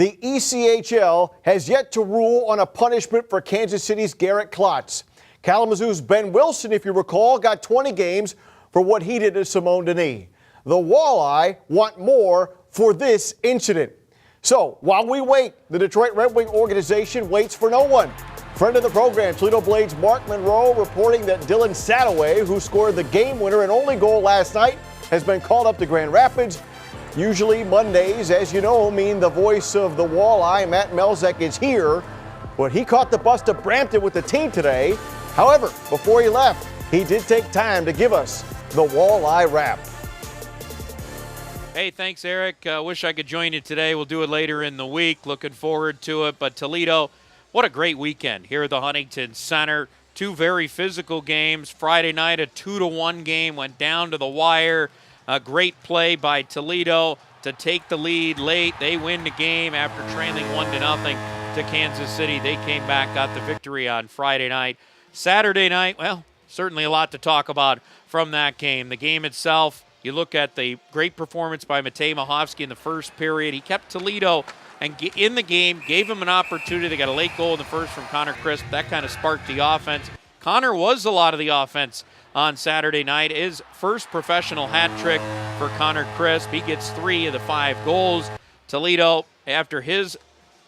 The ECHL has yet to rule on a punishment for Kansas City's Garrett Klotz. Kalamazoo's Ben Wilson, if you recall, got 20 games for what he did to Simone Denis. The Walleye want more for this incident. So while we wait, the Detroit Red Wing organization waits for no one. Friend of the program, Toledo Blades Mark Monroe, reporting that Dylan Sadoway, who scored the game winner and only goal last night, has been called up to Grand Rapids. Usually Mondays, as you know, mean the voice of the Walleye, Matt Melzak, is here. But he caught the bus to Brampton with the team today. However, before he left, he did take time to give us the Walleye wrap. Hey, thanks, Eric. Wish I could join you today. We'll do it later in the week. Looking forward to it. But Toledo, what a great weekend here at the Huntington Center. Two very physical games. Friday night, a 2-1 game went down to the wire. A great play by Toledo to take the lead late. They win the game after trailing 1-0 to Kansas City. They came back, got the victory on Friday night. Saturday night, well, certainly a lot to talk about from that game. The game itself, you look at the great performance by Matej Mahovsky in the first period. He kept Toledo and in the game, gave him an opportunity. They got a late goal in the first from Connor Crisp. That kind of sparked the offense. Connor was a lot of the offense on Saturday night. His first professional hat trick for Connor Crisp. He gets 3 of the 5 goals. Toledo, after his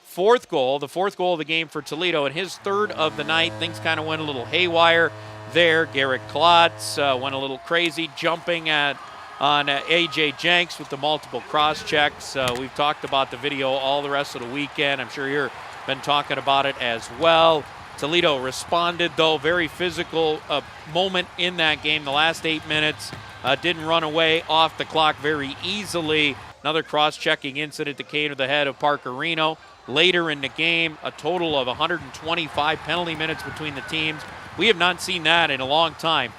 fourth goal, the fourth goal of the game for Toledo, and his third of the night, things kind of went a little haywire there. Garrett Klotz went a little crazy, jumping on A.J. Jenks with the multiple cross checks. We've talked about the video all the rest of the weekend. I'm sure you've been talking about it as well. Toledo responded, though, very physical moment in that game. The last 8 minutes didn't run away off the clock very easily. Another cross-checking incident that came to the head of Parker Reno. Later in the game, a total of 125 penalty minutes between the teams. We have not seen that in a long time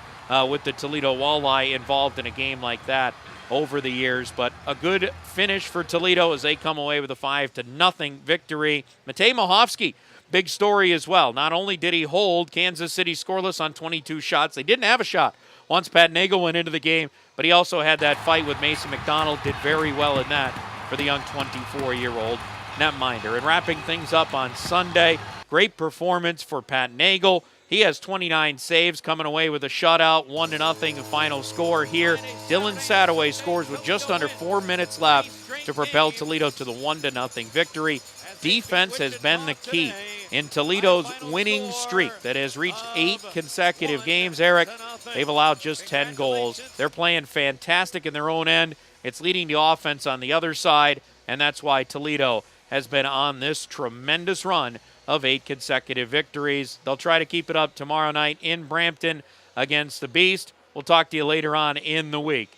with the Toledo Walleye involved in a game like that over the years. But a good finish for Toledo as they come away with a 5-0 victory. Matej Mahovsky, big story as well. Not only did he hold Kansas City scoreless on 22 shots, they didn't have a shot once Pat Nagel went into the game, but he also had that fight with Mason McDonald, did very well in that for the young 24-year-old netminder. And wrapping things up on Sunday, great performance for Pat Nagel. He has 29 saves, coming away with a shutout, 1-0, the final score here. Dylan Sadoway scores with just under 4 minutes left to propel Toledo to the 1-0 victory. Defense has been the key in Toledo's winning streak that has reached 8 consecutive games. Eric, they've allowed just 10 goals. They're playing fantastic in their own end. It's leading the offense on the other side, and that's why Toledo has been on this tremendous run of 8 consecutive victories. They'll try to keep it up tomorrow night in Brampton against the Beast. We'll talk to you later on in the week.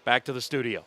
Back to the studio.